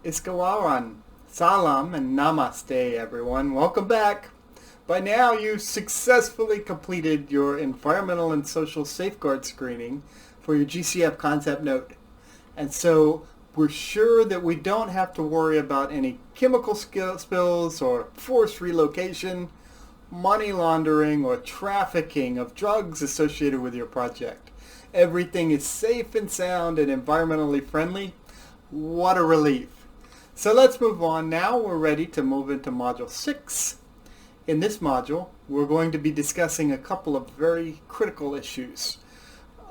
Iskawaran, Salam, and Namaste, everyone. Welcome back. By now, you successfully completed your environmental and social safeguard screening for your GCF concept note. And so we're sure that we don't have to worry about any chemical spills or forced relocation, money laundering, or trafficking of drugs associated with your project. Everything is safe and sound and environmentally friendly. What a relief. So let's move on. Now we're ready to move into Module 6. In this module, we're going to be discussing a couple of very critical issues.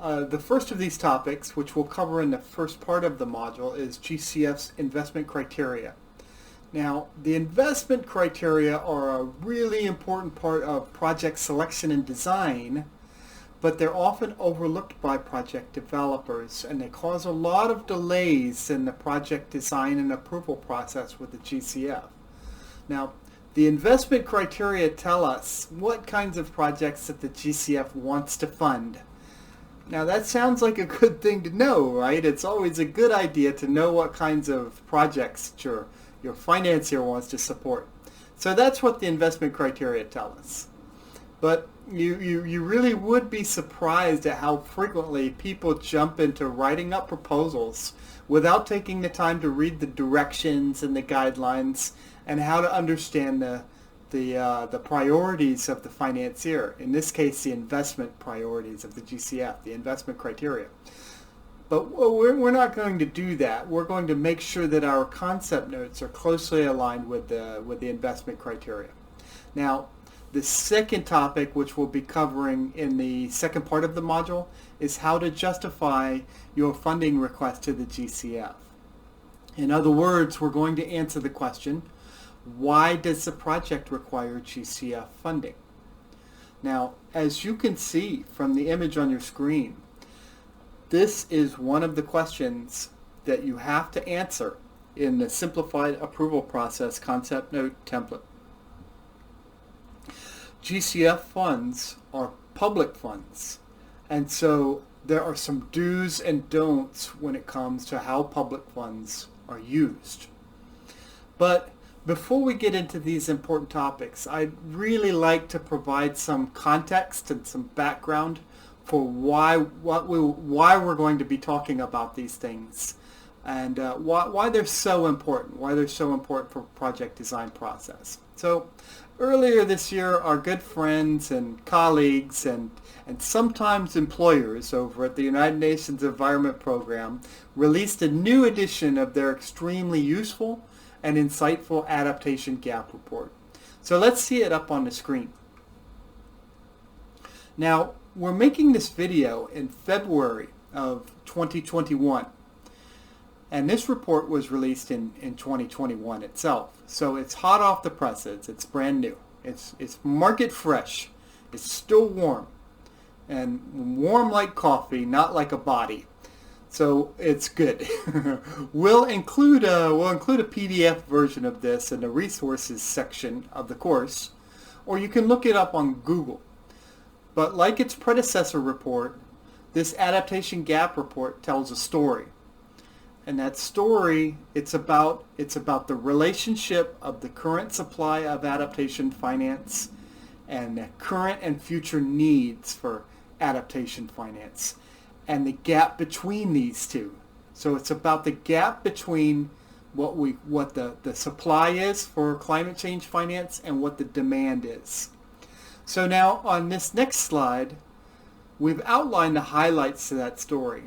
The first of these topics, which we'll cover in the first part of the module, is GCF's investment criteria. Now, the investment criteria are a really important part of project selection and design, but they're often overlooked by project developers, and they cause a lot of delays in the project design and approval process with the GCF. Now, the investment criteria tell us what kinds of projects that the GCF wants to fund. Now, that sounds like a good thing to know, right? It's always a good idea to know what kinds of projects that your financier wants to support. So that's what the investment criteria tell us. But you really would be surprised at how frequently people jump into writing up proposals without taking the time to read the directions and the guidelines and how to understand the priorities of the financier. In this case, the investment priorities of the GCF, the investment criteria. But we're not going to do that. We're going to make sure that our concept notes are closely aligned with the investment criteria. Now, the second topic, which we'll be covering in the second part of the module, is how to justify your funding request to the GCF. In other words, we're going to answer the question, why does the project require GCF funding? Now, as you can see from the image on your screen, this is one of the questions that you have to answer in the simplified approval process concept note template. GCF funds are public funds, and so there are some do's and don'ts when it comes to how public funds are used. But before we get into these important topics, I'd really like to provide some context and some background for why we're going to be talking about these things, and why they're so important, for project design process. So earlier this year, our good friends and colleagues and sometimes employers over at the United Nations Environment Program released a new edition of their extremely useful and insightful adaptation gap report. So let's see it up on the screen. Now, we're making this video in February of 2021. And this report was released in 2021 itself. So it's hot off the presses. It's brand new. It's market fresh. It's still warm. And warm like coffee, not like a body. So it's good. We'll include a PDF version of this in the resources section of the course, or you can look it up on Google. But like its predecessor report, this adaptation gap report tells a story. And that story, it's about the relationship of the current supply of adaptation finance and the current and future needs for adaptation finance and the gap between these two. So it's about the gap between what the supply is for climate change finance and what the demand is. So now on this next slide, we've outlined the highlights to that story.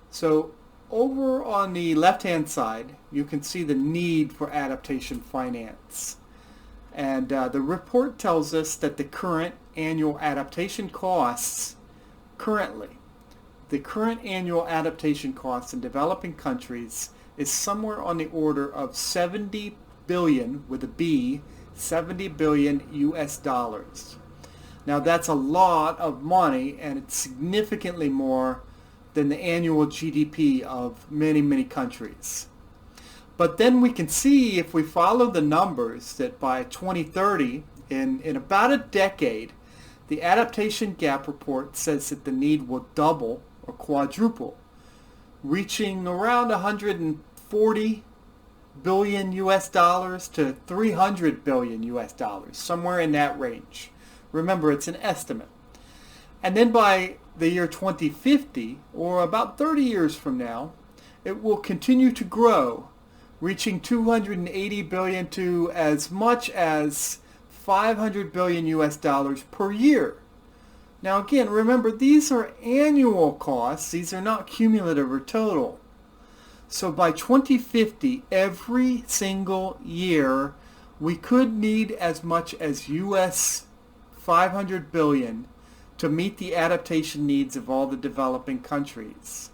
So over on the left-hand side, you can see the need for adaptation finance. And the report tells us that the current annual adaptation costs, the current annual adaptation costs in developing countries is somewhere on the order of 70 billion, with a B, 70 billion US dollars. Now that's a lot of money, and it's significantly more than the annual GDP of many, many countries. But then we can see, if we follow the numbers, that by 2030, in about a decade, the adaptation gap report says that the need will double or quadruple, reaching around 140 billion US dollars to 300 billion US dollars, somewhere in that range. Remember, it's an estimate. And then by the year 2050, or about 30 years from now, it will continue to grow, reaching 280 billion to as much as 500 billion US dollars per year. Now again, remember, these are annual costs. These are not cumulative or total. So by 2050, every single year, we could need as much as US 500 billion to meet the adaptation needs of all the developing countries.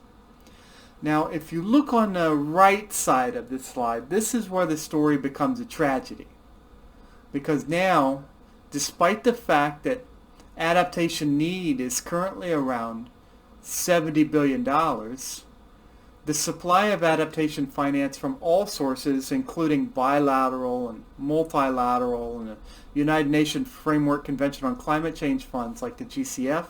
Now, if you look on the right side of this slide, this is where the story becomes a tragedy. Because now, despite the fact that adaptation need is currently around $70 billion, the supply of adaptation finance from all sources, including bilateral and multilateral and the United Nations Framework Convention on Climate Change funds like the GCF,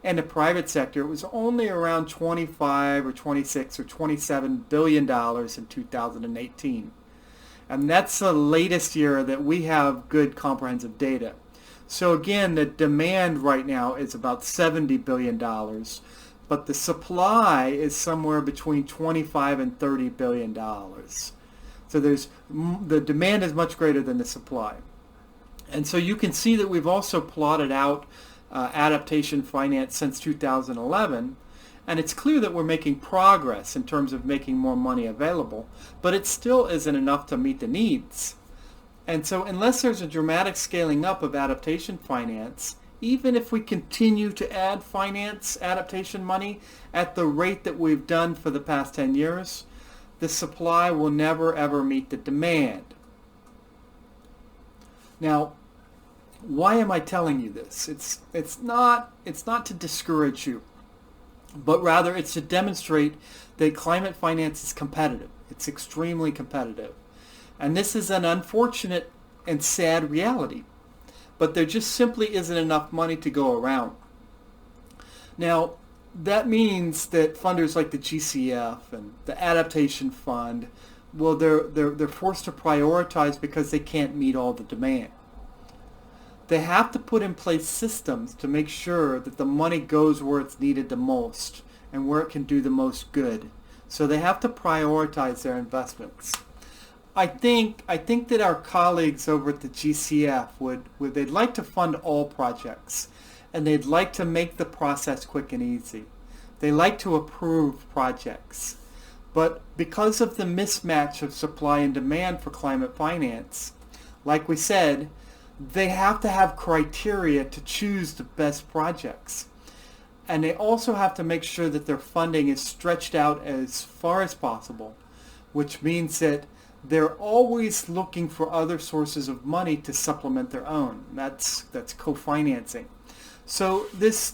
and the private sector, it was only around 25 or 26 or $27 billion in 2018. And that's the latest year that we have good comprehensive data. So again, the demand right now is about $70 billion, but the supply is somewhere between 25 and $30 billion. So the demand is much greater than the supply. And so you can see that we've also plotted out adaptation finance since 2011, and it's clear that we're making progress in terms of making more money available, but it still isn't enough to meet the needs. And so unless there's a dramatic scaling up of adaptation finance, even if we continue to add finance adaptation money at the rate that we've done for the past 10 years, the supply will never ever meet the demand. Now, why am I telling you this? It's not to discourage you, but rather it's to demonstrate that climate finance is competitive. It's extremely competitive. And this is an unfortunate and sad reality, but there just simply isn't enough money to go around. Now, that means that funders like the GCF and the Adaptation Fund, well, they're forced to prioritize because they can't meet all the demand. They have to put in place systems to make sure that the money goes where it's needed the most and where it can do the most good. So they have to prioritize their investments. I think that our colleagues over at the GCF they'd like to fund all projects, and they'd like to make the process quick and easy. They like to approve projects. But because of the mismatch of supply and demand for climate finance, like we said, they have to have criteria to choose the best projects. And they also have to make sure that their funding is stretched out as far as possible, which means that they're always looking for other sources of money to supplement their own. That's co-financing. So these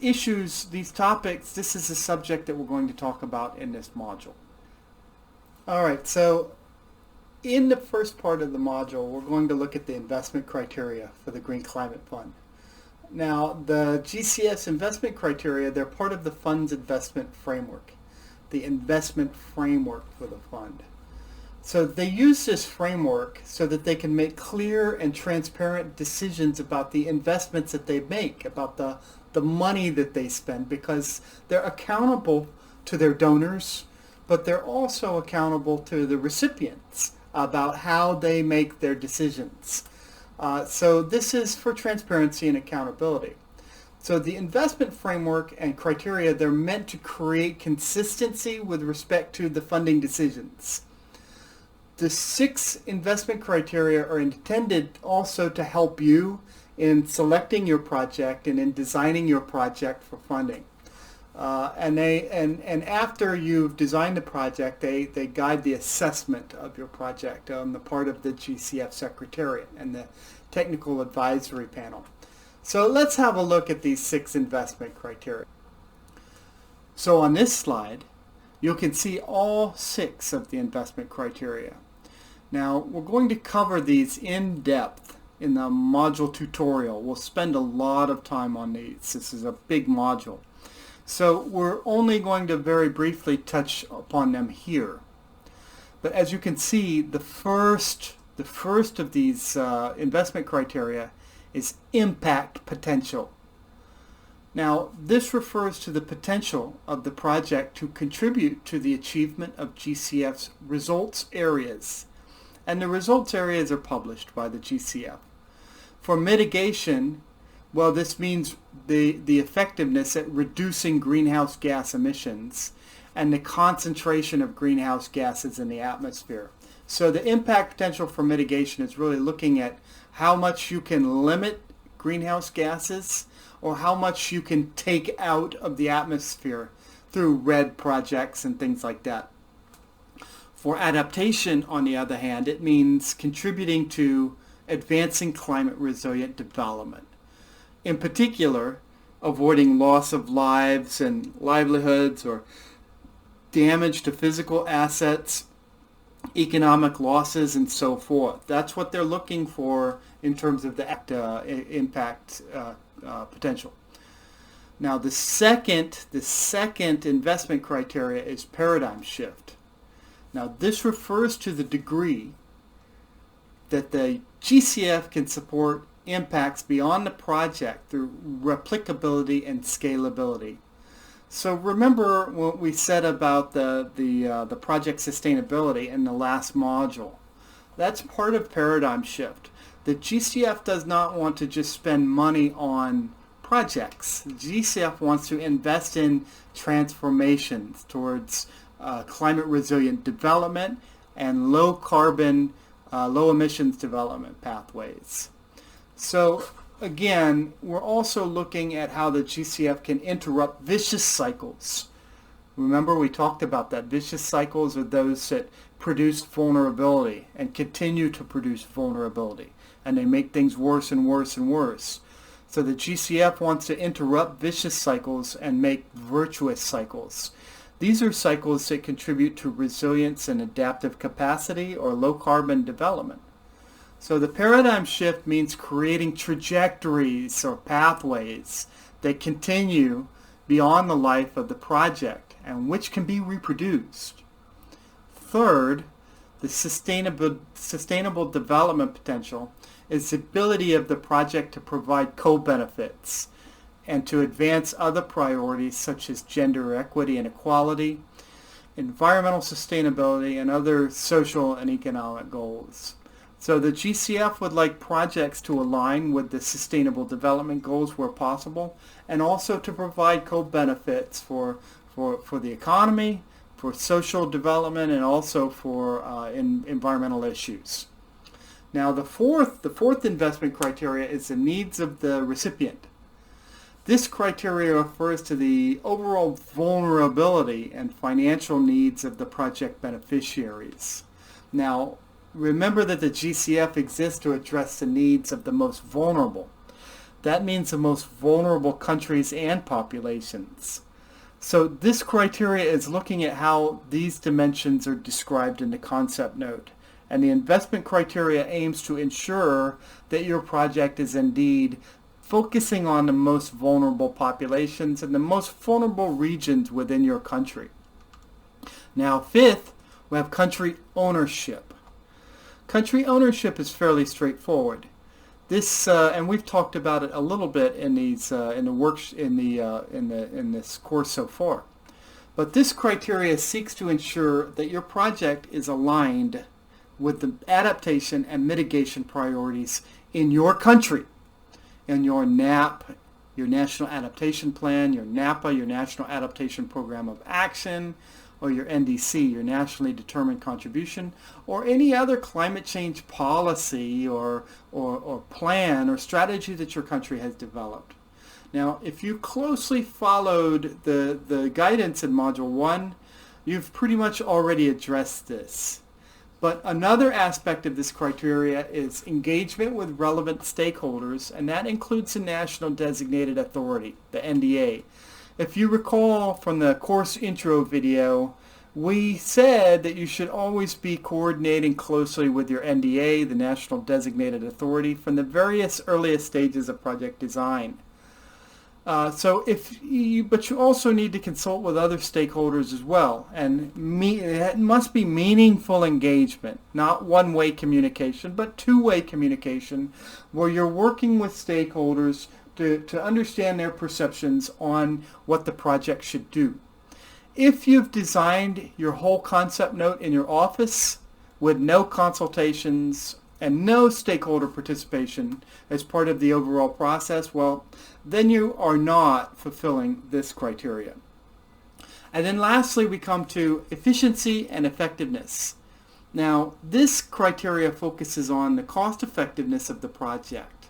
issues, these topics, this is a subject that we're going to talk about in this module. All right, so in the first part of the module, we're going to look at the investment criteria for the Green Climate Fund. Now, the GCF's investment criteria, they're part of the fund's investment framework, the investment framework for the fund. So they use this framework so that they can make clear and transparent decisions about the investments that they make, about the money that they spend, because they're accountable to their donors, but they're also accountable to the recipients about how they make their decisions. So this is for transparency and accountability. So the investment framework and criteria, they're meant to create consistency with respect to the funding decisions. The 6 investment criteria are intended also to help you in selecting your project and in designing your project for funding. And after you've designed the project, they guide the assessment of your project on the part of the GCF Secretariat and the Technical Advisory Panel. So let's have a look at these 6 investment criteria. So on this slide, you can see all 6 of the investment criteria. Now, we're going to cover these in depth in the module tutorial. We'll spend a lot of time on these. This is a big module. So we're only going to very briefly touch upon them here. But as you can see, the first of these investment criteria is impact potential. Now, this refers to the potential of the project to contribute to the achievement of GCF's results areas. And the results areas are published by the GCF. For mitigation, well, this means the effectiveness at reducing greenhouse gas emissions and the concentration of greenhouse gases in the atmosphere. So the impact potential for mitigation is really looking at how much you can limit greenhouse gases or how much you can take out of the atmosphere through RED projects and things like that. For adaptation, on the other hand, it means contributing to advancing climate resilient development. In particular, avoiding loss of lives and livelihoods or damage to physical assets, economic losses, and so forth. That's what they're looking for in terms of the impact potential. Now, the second investment criteria is paradigm shift. Now, this refers to the degree that the GCF can support impacts beyond the project through replicability and scalability. So remember what we said about the project sustainability in the last module. That's part of paradigm shift. The GCF does not want to just spend money on projects. The GCF wants to invest in transformations towards climate resilient development and low carbon, low emissions development pathways. So again, we're also looking at how the GCF can interrupt vicious cycles. Remember, we talked about that. Vicious cycles are those that produce vulnerability and continue to produce vulnerability, and they make things worse and worse and worse. So the GCF wants to interrupt vicious cycles and make virtuous cycles. These are cycles that contribute to resilience and adaptive capacity or low carbon development. So the paradigm shift means creating trajectories or pathways that continue beyond the life of the project and which can be reproduced. Third, the sustainable development potential is the ability of the project to provide co-benefits and to advance other priorities such as gender equity and equality, environmental sustainability, and other social and economic goals. So the GCF would like projects to align with the sustainable development goals where possible, and also to provide co-benefits for the economy, for social development, and also for environmental issues. Now the fourth investment criteria is the needs of the recipient. This criteria refers to the overall vulnerability and financial needs of the project beneficiaries. Now, remember that the GCF exists to address the needs of the most vulnerable. That means the most vulnerable countries and populations. So this criteria is looking at how these dimensions are described in the concept note. And the investment criteria aims to ensure that your project is indeed focusing on the most vulnerable populations and the most vulnerable regions within your country. Now, fifth, we have country ownership. Country ownership is fairly straightforward. This, and we've talked about it a little bit in these in this course so far. But this criteria seeks to ensure that your project is aligned with the adaptation and mitigation priorities in your country, in your NAP, your National Adaptation Plan, your NAPA, your National Adaptation Program of Action, or your NDC, your Nationally Determined Contribution, or any other climate change policy or plan or strategy that your country has developed. Now, if you closely followed the guidance in Module 1, you've pretty much already addressed this. But another aspect of this criteria is engagement with relevant stakeholders, and that includes the National Designated Authority, the NDA. If you recall from the course intro video, we said that you should always be coordinating closely with your NDA, the National Designated Authority, from the various earliest stages of project design. But you also need to consult with other stakeholders as well, and it must be meaningful engagement, not one-way communication, but two-way communication, where you're working with stakeholders to understand their perceptions on what the project should do. If you've designed your whole concept note in your office with no consultations and no stakeholder participation as part of the overall process, well, then you are not fulfilling this criteria. And then lastly, we come to efficiency and effectiveness. Now, this criteria focuses on the cost effectiveness of the project.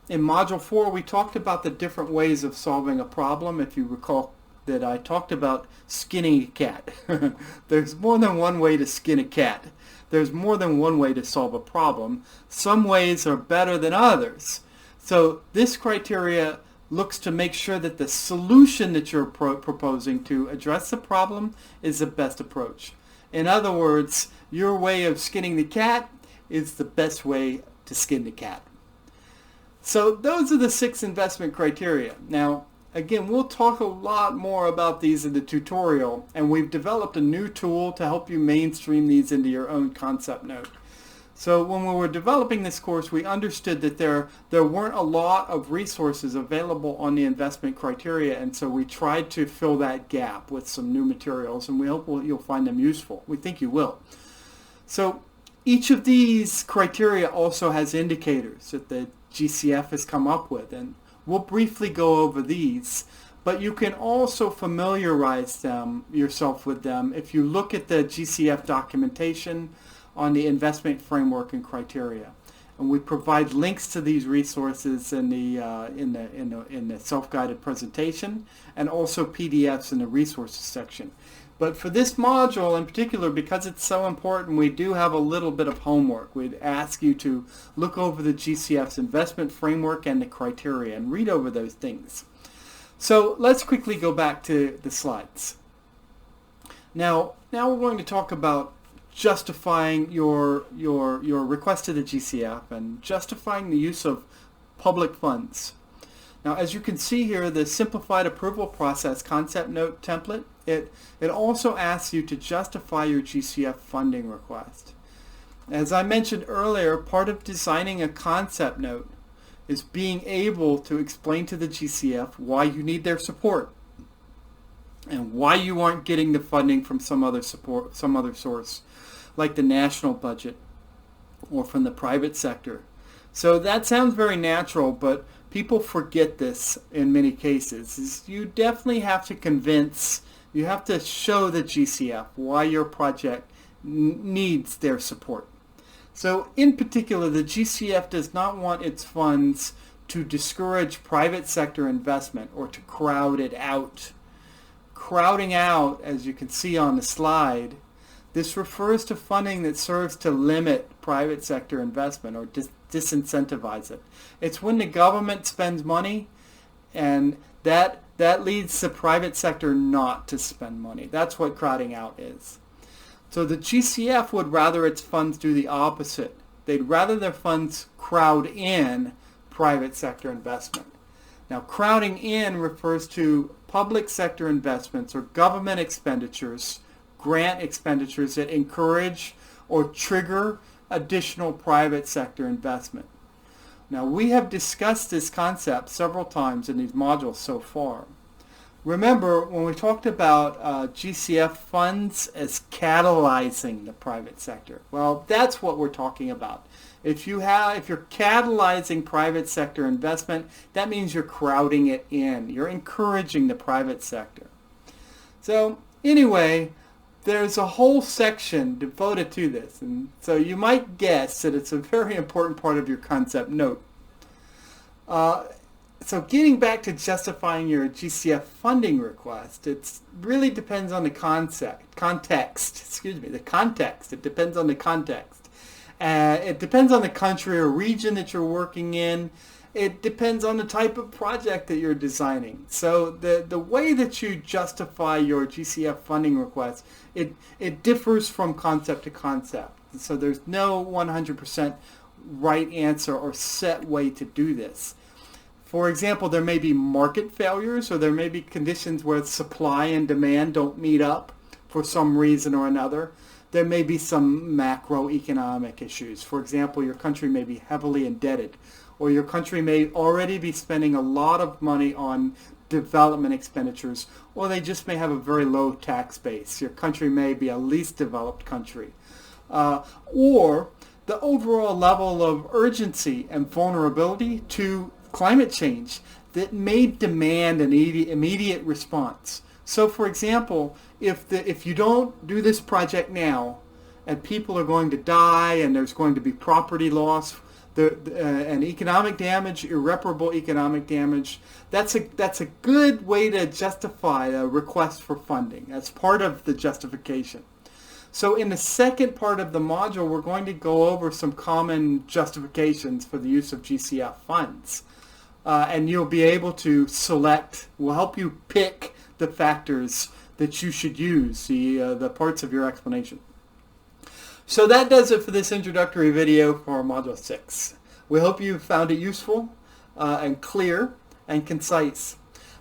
In Module 4, we talked about the different ways of solving a problem. If you recall that I talked about skinning a cat. There's more than one way to skin a cat. There's more than one way to solve a problem. Some ways are better than others. So this criteria looks to make sure that the solution that you're proposing to address the problem is the best approach. In other words, your way of skinning the cat is the best way to skin the cat. So those are the 6 investment criteria. Now, again, we'll talk a lot more about these in the tutorial, and we've developed a new tool to help you mainstream these into your own concept note. So when we were developing this course, we understood that there weren't a lot of resources available on the investment criteria, and so we tried to fill that gap with some new materials, and we hope you'll find them useful. We think you will. So each of these criteria also has indicators that the GCF has come up with, and we'll briefly go over these, but you can also familiarize yourself with them if you look at the GCF documentation on the investment framework and criteria. And we provide links to these resources in the self-guided presentation, and also PDFs in the resources section. But for this module in particular, because it's so important, we do have a little bit of homework. We'd ask you to look over the GCF's investment framework and the criteria and read over those things. So let's quickly go back to the slides. Now we're going to talk about justifying your request to the GCF and justifying the use of public funds. Now, as you can see here, the simplified approval process concept note template, it also asks you to justify your GCF funding request. As I mentioned earlier, part of designing a concept note is being able to explain to the GCF why you need their support and why you aren't getting the funding from some other source, like the national budget or from the private sector. So that sounds very natural, but people forget this in many cases. You definitely have to you have to show the GCF why your project needs their support. So in particular, the GCF does not want its funds to discourage private sector investment or to crowd it out. Crowding out, as you can see on the slide, this refers to funding that serves to limit private sector investment or disincentivize it. It's when the government spends money and that leads the private sector not to spend money. That's what crowding out is. So the GCF would rather its funds do the opposite. They'd rather their funds crowd in private sector investment. Now, crowding in refers to public sector investments or government expenditures, grant expenditures that encourage or trigger additional private sector investment. Now, we have discussed this concept several times in these modules so far. Remember, when we talked about GCF funds as catalyzing the private sector, well, that's what we're talking about. If you're catalyzing private sector investment, that means you're crowding it in. You're encouraging the private sector. So anyway, there's a whole section devoted to this, and so you might guess that it's a very important part of your concept note. So getting back to justifying your GCF funding request, it really depends on the context. It depends on the context. It depends on the country or region that you're working in. It depends on the type of project that you're designing. So the way that you justify your GCF funding request, it differs from concept to concept. So there's no 100% right answer or set way to do this. For example, there may be market failures, or there may be conditions where supply and demand don't meet up for some reason or another. There may be some macroeconomic issues. For example, your country may be heavily indebted, or your country may already be spending a lot of money on development expenditures, or they just may have a very low tax base. Your country may be a least developed country. Or the overall level of urgency and vulnerability to climate change that may demand an immediate response. So for example, if you don't do this project now, and people are going to die, and there's going to be property loss, and economic damage, irreparable economic damage, that's a good way to justify a request for funding. That's part of the justification. So in the second part of the module, we're going to go over some common justifications for the use of GCF funds. And you'll be able to select, we'll help you pick the factors that you should use, the parts of your explanation. So that does it for this introductory video for Module 6. We hope you found it useful and clear and concise.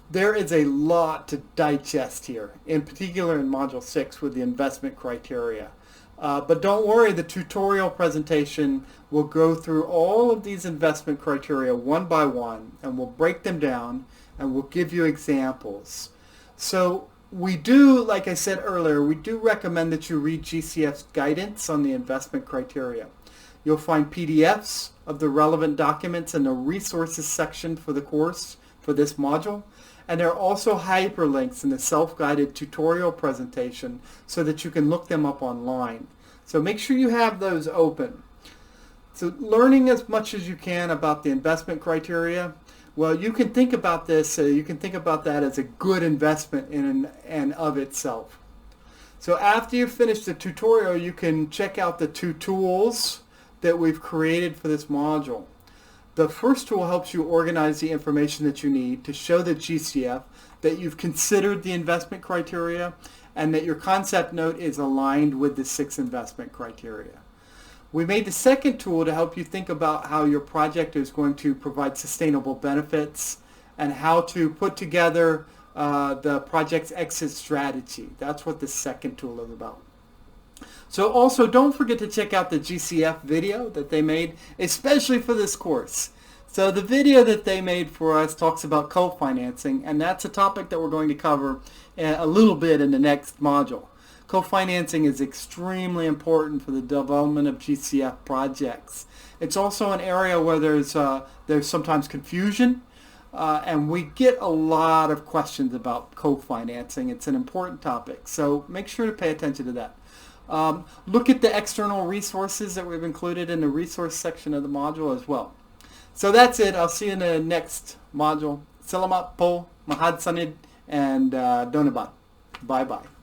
There is a lot to digest here, in particular in Module 6 with the investment criteria. But don't worry, the tutorial presentation will go through all of these investment criteria one by one, and we'll break them down, and we'll give you examples. So we do, like I said earlier, we do recommend that you read GCF's guidance on the investment criteria. You'll find PDFs of the relevant documents in the resources section for the course for this module. And there are also hyperlinks in the self-guided tutorial presentation so that you can look them up online. So make sure you have those open. So learning as much as you can about the investment criteria, well, you can think about this, you can think about that as a good investment in and of itself. So after you finish the tutorial, you can check out the 2 tools that we've created for this module. The first tool helps you organize the information that you need to show the GCF that you've considered the investment criteria and that your concept note is aligned with the 6 investment criteria. We made the second tool to help you think about how your project is going to provide sustainable benefits and how to put together the project's exit strategy. That's what the second tool is about. So also don't forget to check out the GCF video that they made, especially for this course. So the video that they made for us talks about co-financing, and that's a topic that we're going to cover a little bit in the next module. Co-financing is extremely important for the development of GCF projects. It's also an area where there's sometimes confusion, and we get a lot of questions about co-financing. It's an important topic, so make sure to pay attention to that. Look at the external resources that we've included in the resource section of the module as well. So that's it. I'll see you in the next module. Salamat po, mahad sanid, and donaban. Bye-bye.